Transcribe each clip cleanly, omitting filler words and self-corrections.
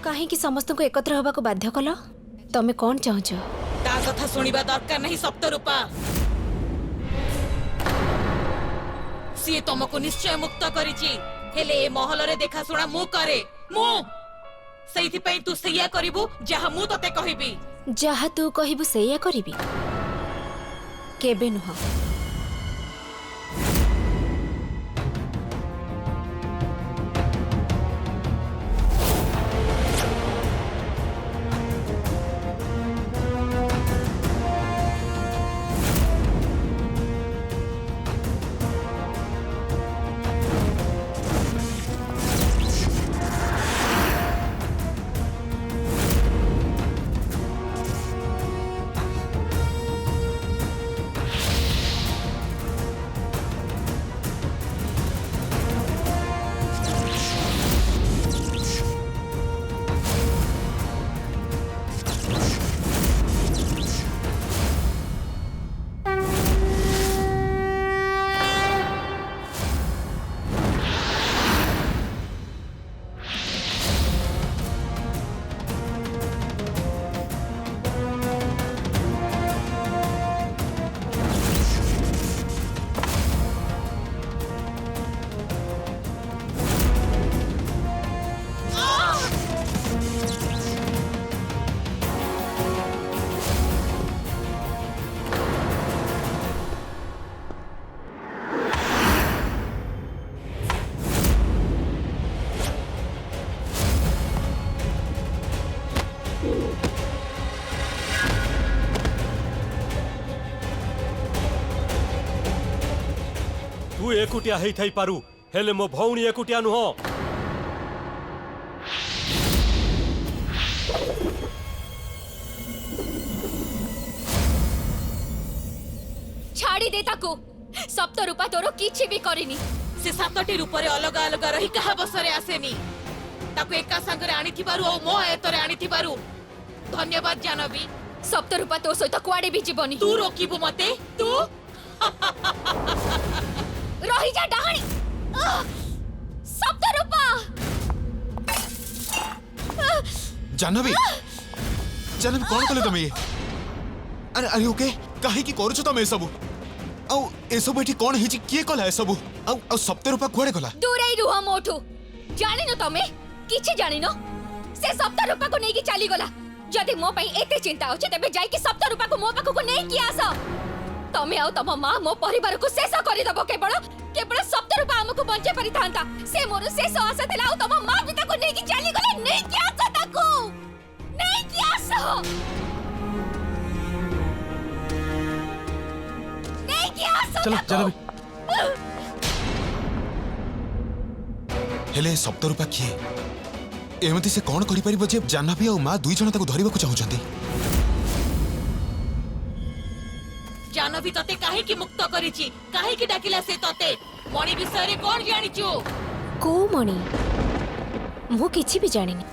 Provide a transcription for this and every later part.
काहेकि समस्त को एकत्र होबा को बाध्य कल तमे कौन चाहछ ता कथा सुनिबा दरकार नहीं सप्तरूपा सी तुमको निश्चय मुक्त करिछि हेले ए महल रे देखा सुना मु करे मु सेइथि पई तू सैया करिवु जहा मु तते कहिबी जहा तू कहिबु सेया करिबी केबे नुह तू एकुटिया हेई थाई पारू हेले मो भौणी एकुटिया नुह छाड़ी दे ताको सप्तरूपा तोर किछि भी करिनी से सातटी रूप रे अलग अलग रही कहा बसरे आसेनी ताको एका संगरे आनी थिबारु ओ मो एतरे आनी थिबारु धन्यवाद जानवी सप्तरूपा तो सहित कुआडे भी जीवनी तू रोकिबु मते तू रही जा डाहणी सप्तरूपा जानवी जानवी कौन कले तुम ये अरे अरे ओके काहे की करू छ तुम ए सब औ ए सब एठी कौन हिची किए कला ए सब औ सप्तरूपा कुआडे गला दूर ही रुह मोठू जानि न तमे किछि जानि न से सप्तरूपा को नेकी चली गला जदि मो पई एते चिंता होचे तबे जाई कि सप्तरूपा को मो पाखु को नै कि आस तमे आउ तम मां मो परिवार को शेष करि दबो केवल केवल सप्तरूपा हमको बंचे परि थांता से मोर शेष आशा थिला आउ तम मां पिता को नै कि चली गला नै कि आस ताकू नै कि आस नै कि आस चलो जानवी हेले सप्तरूपा किए एमती से कौन करि परिबो जे जानवी और मां दुई जण ताको धरिबा को चाहुचंती जानवी तते काहे की मुक्त करिछि काहे की डाकिला से तते मणि विषय रे कोन जानिछु को मणि मु किछि भी जानिनी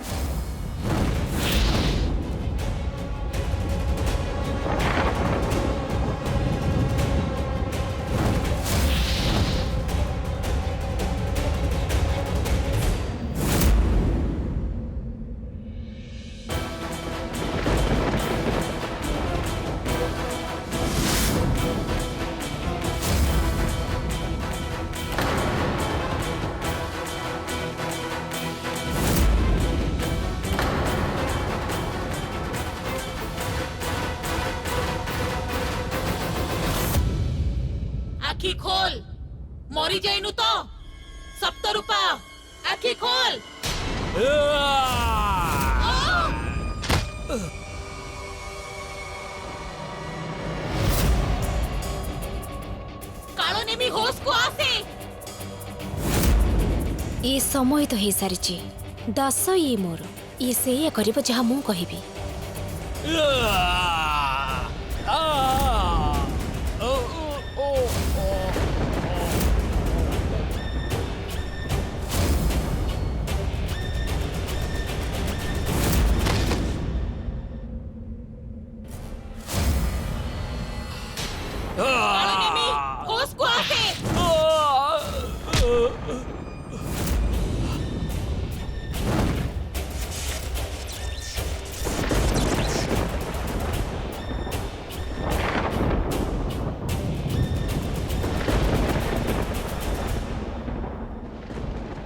आखी खोल मरी जाइनु तो सप्तरूपा आखी खोल कालो नेमी होश को आसे ये समय तो हे सारिची दास ये मोर ये से करिबो जहा मु कहिबी कालो नेमी होश को आसे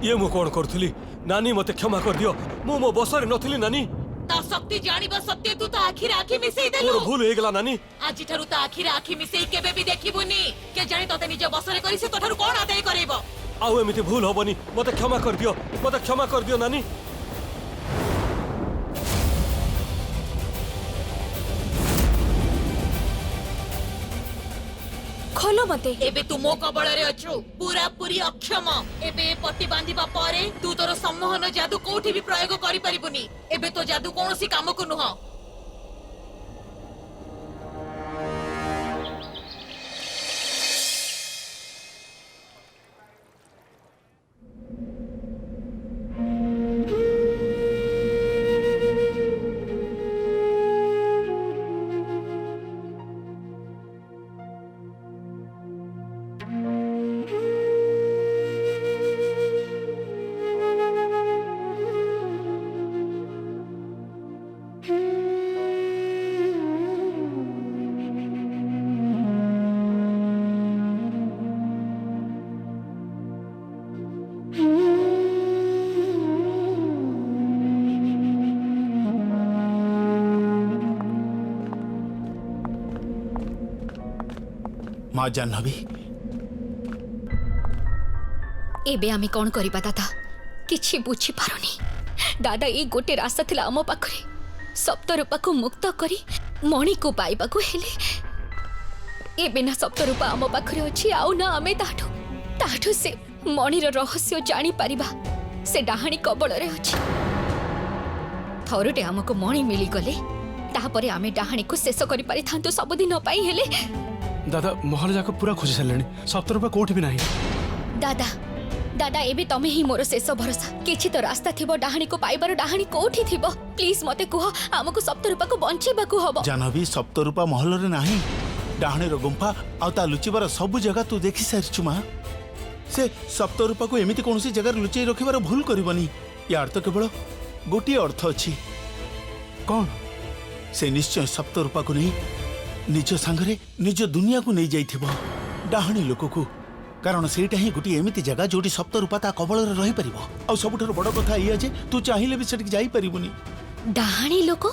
ये मु कौन करथुली नानी मते क्षमा कर दियो मु मो बसरे नथिली नानी ता शक्ति जानिबा सत्य तू ता आखिर आखि मिसेई मोर देलु भूल हे गेला नानी आज ठारू ता आखिर आखि मिसेई केबे भी देखिबुनी के जानि तते निज बसरे करी से तोठारू कोन आदाय करैबो आउ एमिति भूल हबनी मते क्षमा कर दियो नानी खोलो मते एबे तू मो कबल रे अछु पूरा पूरी अक्षम एबे पट्टी बांधिबा परे तू तोर सम्मोहन जादू कोठी भी प्रयोग करि परिबुनी एबे तो जादू कोनोसी काम को नुह माँ जाह्नवी एबे आमे कौन करिबा दादा किछि बुझी पारुनी दादा ए गोटे रास्ता थिला आम पाखरे सप्तरूपा को मुक्त करी मणि को पाइबा को हेले एबे ना सप्तरूपा आम पाखरे अछि आउ ना आमे ताठू से मणिर रहस्य जानी पारिबा से डाहाणी कबल रे अछि थरुटे हमको मणि मिली गले तापरे आमे डाहाणी को शेष करि पारि थांतो सब दिन पाई हेले दादा महल जाक पूरा खोजी सारे सप्तरूपा कोठी भी नहीं दादा दादा एबे तमे ही मोर शेष भरोसा किछि तो रास्ता थिबो डाहाणी को पाइबार डाहाणी कोठी थिबो प्लीज मते कुह हमको सप्तरूपा को बंचेबा को हबो जाह्नवी सप्तरूपा महल रे नाही डाहाणीर गुंफा आ ता लुचिबार सब जगह तू देखि सारिछु मा से सप्तरूपा को एमिति कोनसी जगह लुचै रखिबार भूल करबनी यार तो केवल गोटी अर्थ अछि कौन से निश्चय सप्तरूपा को नहीं निज सांगरे निज दुनिया को नहीं जाइथिबो डाहाणी लोक को कारण सेटा ही गोटी एमिति जगह जोटी सप्तरूपा ता कबल रे रहि परिबो आ सबुठर बड़ कथा इया जे तू चाहिले भी सेठी जाई परिबोनी डाहाणी लोक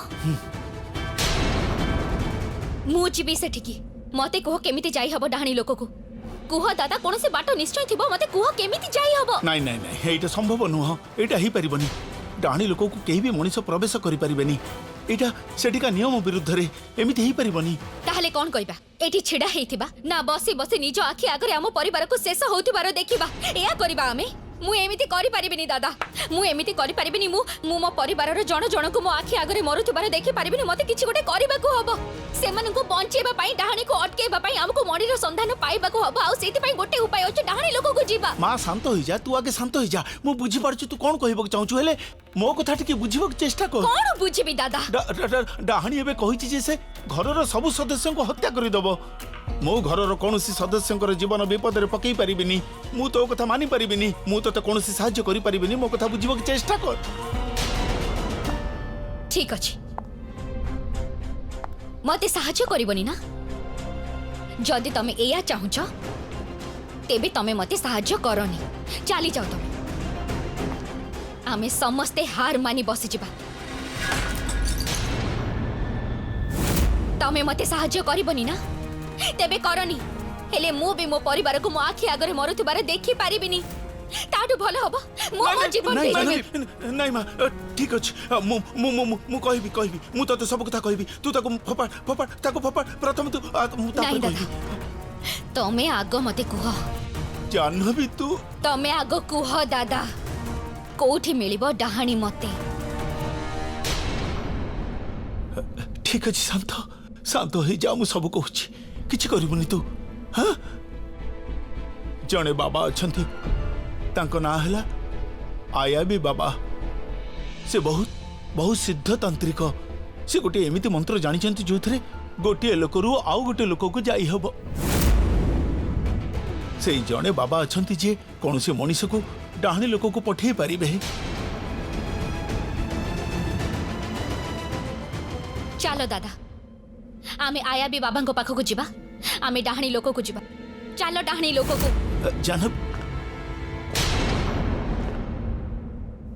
मु जीबी सेठी की मते कह केमिति जाई हबो डाहाणी लोक को कुह दादा कोन से बाटो निश्चय थिबो मते कुह केमिति जाई हबो नहीं नहीं नहीं एटा संभव नुह एटा ही परिबोनी डाहाणी लोक को केही भी मनुष्य प्रवेश करि परिबेनी एटा सेठिका नियम विरुद्ध रे एमिति ही परिबोनी ताहले कोन कइबा एठी छिडा हेइथिबा ना बसी बसी निज आखि आगरे हम परिवार को शेष होतिबार देखिबा एया करबा आमे मु एमिति करि परिबिनी दादा मु एमिति करि परिबिनी मु मो परिवार रो जण जण को मो आखि आगरे मरुतिबार देखि परिबिनी मते किछि गोटे करबा को हबो सेमन को बंचेबा पई डाहाणी को अटकेबा पई हमको मणिर संधान पाइबा को हबो आ सेति पई गोटे उपाय अछि डाहाणी लोक को जीवा मां शांत होई जा तू आगे शांत होई जा मु बुझी पारछु तू कोन कहबो चाहछु हेले मो कथा टिके बुझिबो चेष्टा कर कोन बुझिबी दादा डाहाणी एबे कहिछि जे से घरर सब सदस्यों को हत्या करि दबो मो घरर कोनोसी सदस्यों जीवन विपद रे पकई परिबिनी मु तो कथा मानि परिबिनी मु तो कोनोसी सहाय्य करि परिबिनी मो कथा बुझिबो चेष्टा कर ठीक अछि मते सहाय्य करिवनी ना जदि तमे एया चाहुछ तेबे तमे मते सहाय्य करनी चली जाओ तमे आमे समस्ते हार मानी बसी जिबा तमे मते सहाय्य करिवनी ना तेबे करनी हेले मु भी मो परिवार को मो आखि आगरे मरुथिबार देखि पारिबिनी ताटु भलो हबो मो जीवन नहीं मां ठीक अछि मु कहबी मु तते सब कथा कहबी तू ताको फपाड़ प्रथम तू मु ता नहीं दादा तमे आगो मते कुह जाह्नवी तू तमे आगो कुह दादा कोठी मिलिबो डाहाणी मते ठीक अछि शांत हो जा मु सब कहूची किछि करिबुनी तू हां जणे बाबा अछंती तांको ना हला आया भी बाबा से बहुत सिद्ध तांत्रिक से गोटे एमिति मंत्र जानिचंती जोथरे गोटे लोकरू आउ गोटे लोक को जाई हबो से जणे बाबा अछंती जे कोनसे मनीष को डाहाणी लोक को पठेई पारिबे चलो दादा आमे आया भी बाबा को पाखो को जीवा आमे डाहाणी लोक को जीवा चलो डाहाणी लोक को जाह्नवी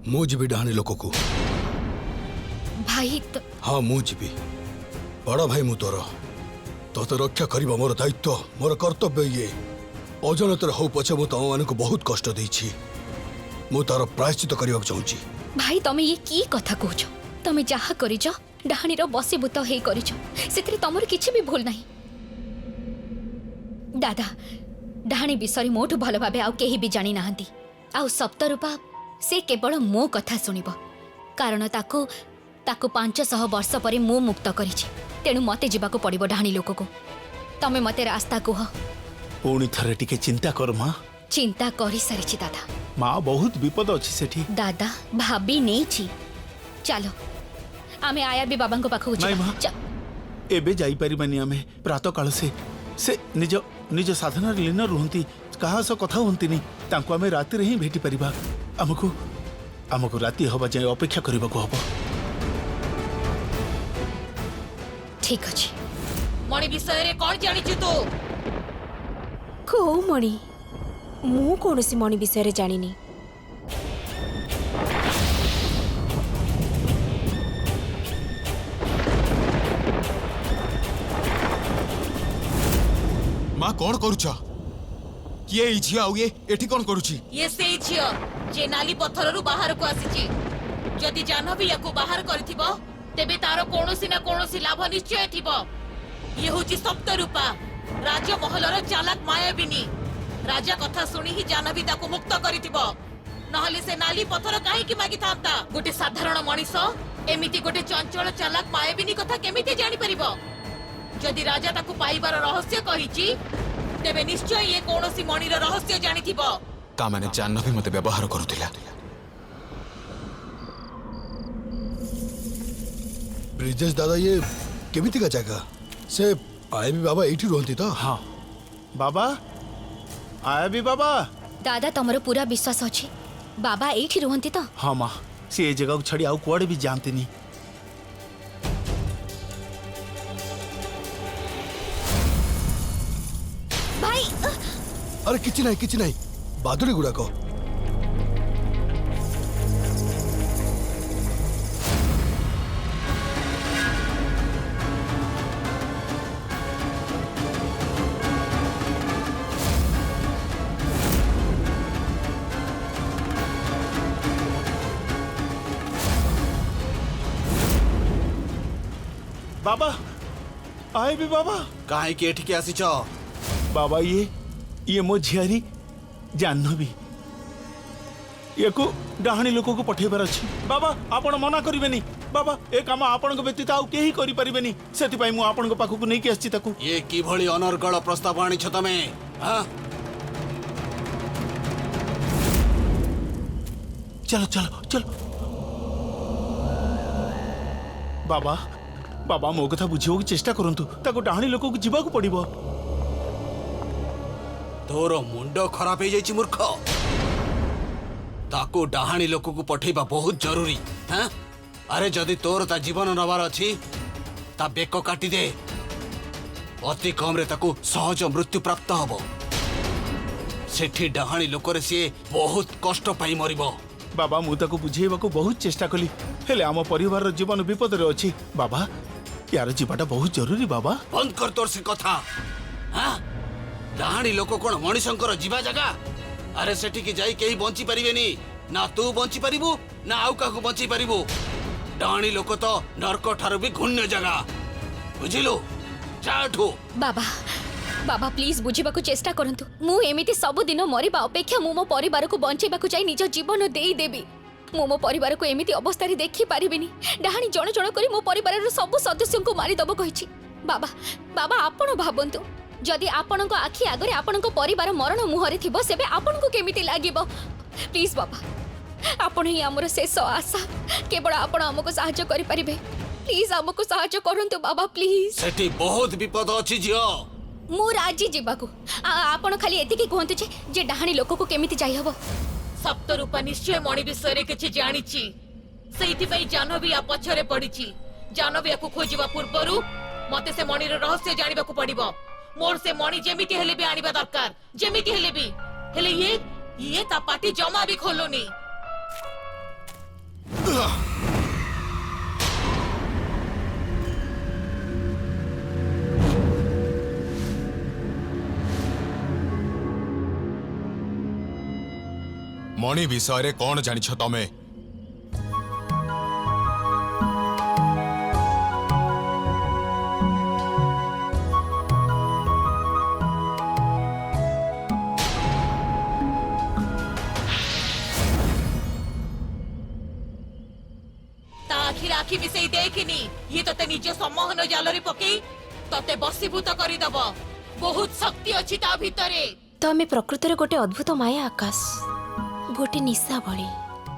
मु जीवी डाहाणी लोक को भाई तो हाँ मु जीवी बड़ भाई मु तोर तोते रक्षा करबा मोर दायित्व मोर कर्तव्य ये अजनतर हो पछे मु तम मान को बहुत कष्ट देछि मु तार प्रायश्चित करबा चाहूची भाई तमे ये की कथा कहछ तमे जहा करिछ डाहाणी रो बसीभूत हे करिछ सेतरे तमर किछि भी भूल नाही दादा डाहाणी विषय मोठु भल भाबे आउ केही भी जानि नाहंती आउ सप्तरूपा से केवल मो कथा सुनिब कारण ताकू 500 वर्ष परे मु मुक्त करिछि तेणु मते जीवाको पड़िबो डाहाणी लोक को तमे मते रास्ता कुह पुणी थरे टिके चिंता कर माँ चिंता करि सारिछि दादा माँ बहुत विपद अच्छी सेठी दादा भाभी नहीं छी चलो आमे आया भी बाबा को पाखु नहीं माँ एबे जाई परिबानी आमे प्रातः काल से निज निज साधना लीन रुहंती कहा सह कथा हुंती नहीं तांको आमे राति रे ही भेटी परिबा हमको हमको राति हवा जाए अपेक्षा करबा को हबो ठीक अछि मणि विषय रे कोन जानिछु तू को मणि मु कोनसी मणि विषय रे जानिनी माँ कौन करुछ किए ई झिया आउ ये एठी कौन करुछि ये से छियो जे नाली पत्थर रु बाहर को आसीची जदि जानवी याको बाहर करथिबो तेबे तारो कोनोसी ना कोनोसी लाभ निश्चय थिबो ये होची सप्तरूपा राजा महलर चालाक मायाबिनी राजा कथा सुनी ही जानवी ताको मुक्त करिथिबो नहले से नाली पत्थर काहे की मागी थांता गोटे साधारण मनीष एमिति गोटे चंचल चालाक मायाबिनी कथा केमिति जानि परिबो जदि राजा ताको पाइबार रहस्य कहिची तेबे निश्चय ये कोनोसी मणिर रहस्य जानिथिबो ता माने जानवी मते व्यवहार करुथिला ब्रिजेश दादा ये केमिति का जगह से आए भी बाबा एठी रहंती तो हाँ बाबा आया भी बाबा दादा तमरो पूरा विश्वास अछि बाबा एठी रहंती तो हाँ माँ से ए जगह को छड़ी आउ कुआड़े भी जानते नहीं भाई अरे किछि नहीं बादुड़ी गुड़ा को बाबा आए भी बाबा काहे के एठी के आसी छ बाबा ये मो झियारी जाह्नवी ये को डाहाणी लोक को पठेबार अछि बाबा आपण मना करिवेनी बाबा ए काम आपण को व्यतीत आउ केही करि परिवेनी सेति पई मु आपण को पाखु को नै के आछि ताकू ये की भली अनर्गल प्रस्ताव आनी छ तमे हां चलो चलो चलो बाबा बाबा मो कथा बुझियो की चेष्टा करंतु ताको डाहाणी लोक को जीवा को पड़िबो तोर मुंडो खराब हो जाइछि मूर्ख ताको डाहाणी लोक को पठेबा बहुत जरूरी हां अरे जदि तोर ता जीवन नबार अछि ता बेको काटी दे अति कम रे ताको सहज मृत्यु प्राप्त हबो सेठी डाहाणी लोक रे से बहुत कष्ट पाई मरिबो बाबा मु ताको बुझेबा को बहुत चेष्टा कली हेले आम परिवार रो जीवन विपद रे अछि बाबा यार जीवाटा बहुत जरूरी बाबा बंद कर तोर से कथा हां डाहाणी लोक कोन मणिशंकर जीवा जगह अरे सेठी की जाई केही बंची परिबेनी ना तू बंची परिबू ना आउ काकू बंची परिबू डाहाणी लोक तो नरक ठार भी घुण्य जगह बुझिलो जाठू बाबा बाबा प्लीज बुझिबाकू चेष्टा करंतु मु एमिति सब दिन मरिबा अपेक्षा मु मो परिवार को बंचेबाकू चाहि निज जीवन देई देबी मु मो परिवार को एमिति अवस्था रे देखि पारिबिनी डाहाणी जण जण करी मो परिवार रो सब सदस्य को मारी दबो कहिछि बाबा बाबा आपण भाबंतु जदि आपण को आखि आगरे आपण को परिवार मरण मुहरे थिबो सेबे आपण को केमिति लागिबो प्लीज बाबा आपण ही हमर शेष आशा केवल आपण हमको सहायता करि परिबे प्लीज हमको सहायता करंतु बाबा प्लीज सेठी बहुत विपद अछि जियो मु राजी जीवाकू आपण खाली एतिकी कहंतु जे डाहाणी लोक को केमिति जाई हबो सप्तरूपा निश्चय मणि विषय रे किछि जानिछि सेइथि पई जानवी आ पछरे पडिछि जानवी को खोजिबा पूर्वरु मते से मणि रो रहस्य जानिबा को पडिबो मोर से मणि जेमिति हेले भी आनिबा दरकार जेमिति हेले भी हेले ये ता पाटी जमा भी खोलोनी मणि विषय कौन जानिछ तमे? ता आखिर आखि मिसई देखिनी ये तते निज सम्मोहन जालरी पकई तते बसीभूत करिदब। बहुत शक्ति अछि ता भितरे। तमे प्रकृतिर गोटे अद्भुत माया आकाश, गोटे निशा भली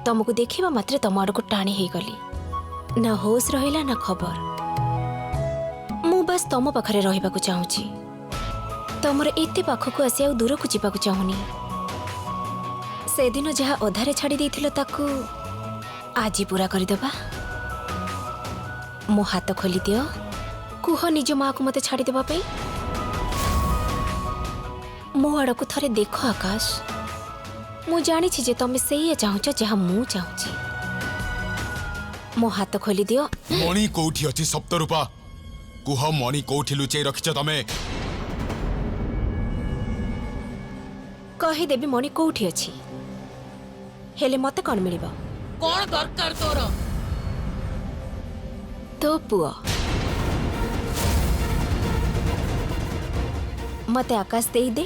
तुमको देखिबा मात्रे तुम आड़को टाणी हो गली। ना होश रहिला ना खबर। मु बस तुम पाखरे रहिबाकु चाहूची। तुमर एते पाखकु आसी आ दूर को जीवाकु चाहुनी। से दिन जहा अधारे छाड़ी देथिलो ताकू आजी पूरा करदेबा। मो हाथ खोली दियो, कुह निज माँ को मते छाड़ी देबा पई। मो आड़को थरे देख आकाश, मु जानी जे तमे सेया चाहुच जहा मु चाहुची। मो हाथ खोली दियो। मणि कोठी अछि सप्तरूपा? कुह मणि कोठी लुचै रखिछ तमे? कहि देबी मणि कोठी अछि, हेले मते कोन मिलिबो? कोन दरकार तोर? तो पुआ मते आकाश देई दे,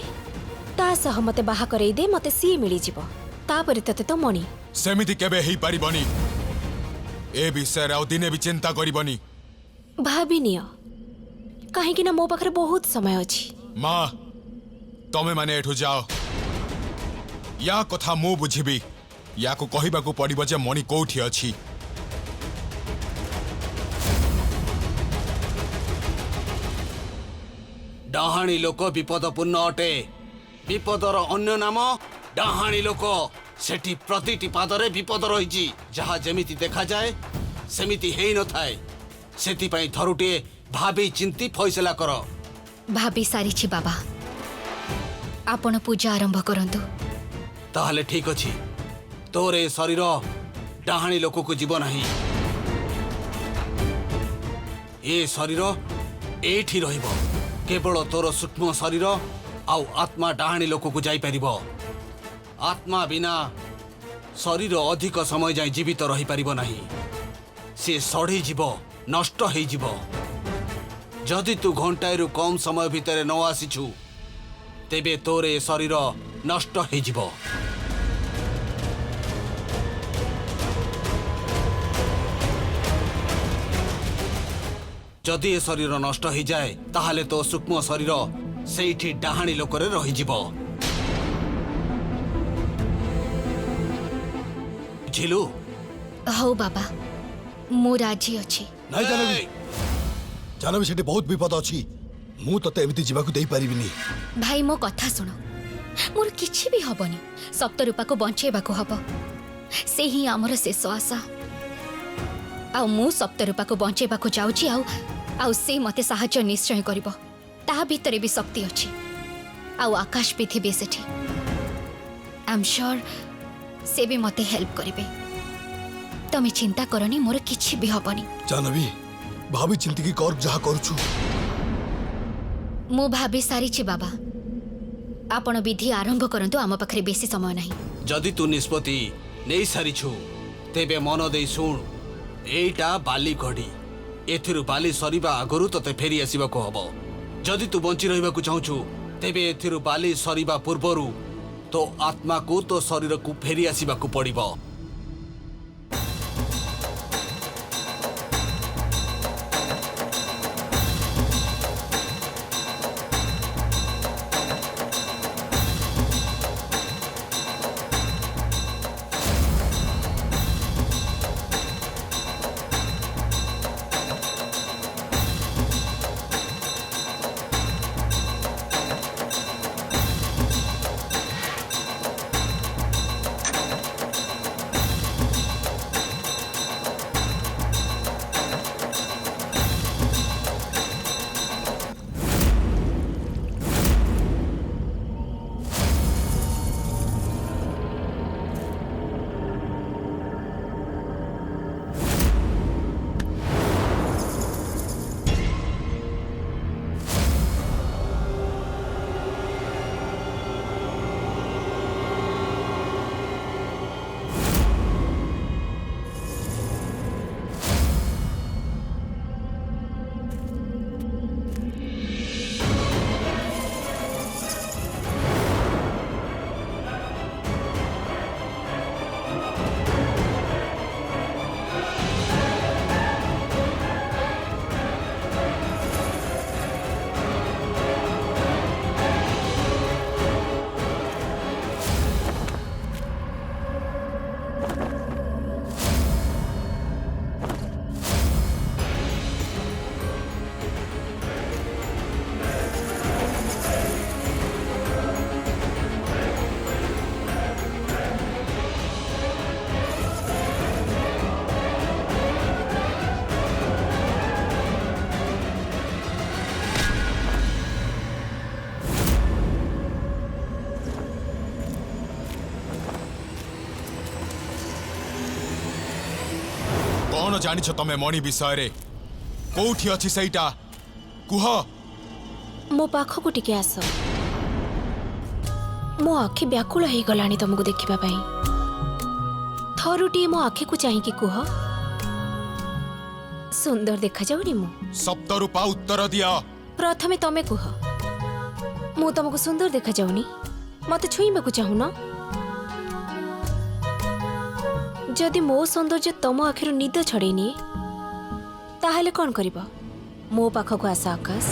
ता सह मते बाहा करई दे, मते सी मिली जीवो। तापरे तते तो मणि। सेमिति केबे हेई पारिबनी। ए विषय आउ दिने भी चिंता करिबनी। भाबी नियो, काहे कि ना मो पाखरे बहुत समय अछि। माँ, तमे माने एठु जाओ। या कथा मु बुझिबी। या को कहिबाकू पड़िबो जे मणि कोठी अछि। डाहाणी लोक विपदपूर्ण अटे। विपदर अन्य नाम डाहाणी लोक। सेठी प्रतिटी पादरे विपद रहिछि। जहा जेमिति देखा जाए सेमिति हेई न थाए। सेति पई थरुटे भाबी चिंती फैसला कर। भाभी सारी छी बाबा, आपण पूजा आरंभ करंतु। ताहले ठीक अछि। तोरे शरीर डाहाणी लोक को जीव नाही। ए शरीर एठी रहिबो। केवल तोर सूक्ष्म शरीर आउ आत्मा डाहाणी लोक को जाई परिबो। आत्मा बिना शरीर अधिक समय जाए जीवित रही परिबो नाही। से सढ़ी जीव, नष्ट हेई जीव। जदि तू घंटाएरु कम समय भितर न आसीछु तेबे तोरे शरीर नष्ट हेई जीव। जदि ए शरीर नष्ट हो जाए ताहले तो सूक्ष्म शरीर सेठी डाहाणी लोकरे रही जीव। झिलु हौ बाबा, मु राजी अछि। नहीं जानवी, जानवी सेठी बहुत विपद अछि। मु तते एमिति जीवाकू देई परिबिनी। भाई मो कथा सुन, मोर किछि भी हबनी। सप्तरूपा को बंचेबाकू हब। से ही हमर शेष आशा। आ मु सप्तरूपा को बंचेबाकू जाउची। आउ से मते साहाय्य निश्चय करिबो। ता भितरे भी शक्ति अछि। आउ आकाश भी थिबे सेठी। आई एम श्योर से भी मते हेल्प करिबे। तमे चिंता करनी, मोर किछि भी हबनी। जानवी, भाभी चिंती की कर जहा करूछु। मु भाभी सारी छी बाबा। आपण विधि आरंभ करंतु, आम पाखरे बेसी समय नाही। जदि तू निष्पत्ति नहीं सारिछु तेबे मन दे सुन। एटा बाली घड़ी। एथिरु बाली सरीबा आगरु तते फेरी आसीबाको हबो। जदि तू बंची रहिबाकू चाहूछु तेबे एथिरु बाली सरीबा पूर्वरु तो आत्मा को तो शरीर को फेरी आसीबाकू पड़िबो। जानिछ तमे मणि विषय रे कोठी अछि सईटा कुह मो पाखकु टिके आस मो आखि व्याकुल हो गलानी तुमको देखिबा पई थरुटी मो आखि को चाहिए कुह सुंदर देखा जाउनी मो सप्तरूपा उत्तर दिया प्रथमे तमे कुह मु तुमको सुंदर देखा जाउनी मते छुईबा को चाहू न जदि मो सौंदर्य तम आखिर निद छड़ेनी ताहले कौन करिबा मो पाखकु आस आकाश